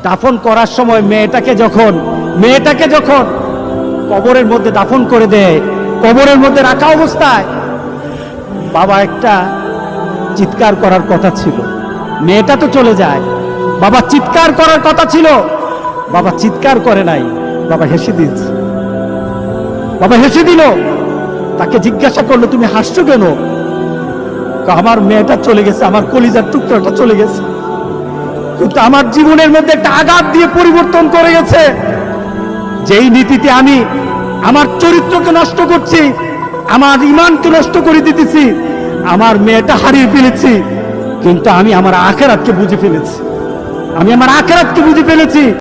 দাফন করার সময় মেয়েটাকে যখন কবরের মধ্যে দাফন করে দেয়, কবরের মধ্যে রাখা অবস্থায় বাবা একটা চিৎকার করার কথা ছিল, মেয়েটা তো চলে যায়, বাবা চিৎকার করার কথা ছিল, বাবা চিৎকার করে নাই, বাবা হেসে দিয়েছে। বাবা হেসে দিল। তাকে জিজ্ঞাসা করলো, তুমি হাসছো কেন? আমার মেয়েটা চলে গেছে, আমার কলিজার টুকরাটা চলে গেছে, কিন্তু আমার জীবনের মধ্যে একটা আঘাত দিয়ে পরিবর্তন করে গেছে। যেই নীতিতে আমি আমার চরিত্রকে নষ্ট করছি, আমার ঈমানকে নষ্ট করে দিতেছি, আমার মেয়েটা হারিয়ে ফেলেছি, কিন্তু আমি আমার আখিরাতকে বুঝে ফেলেছি, আমি আমার আখিরাতকে বুঝে ফেলেছি।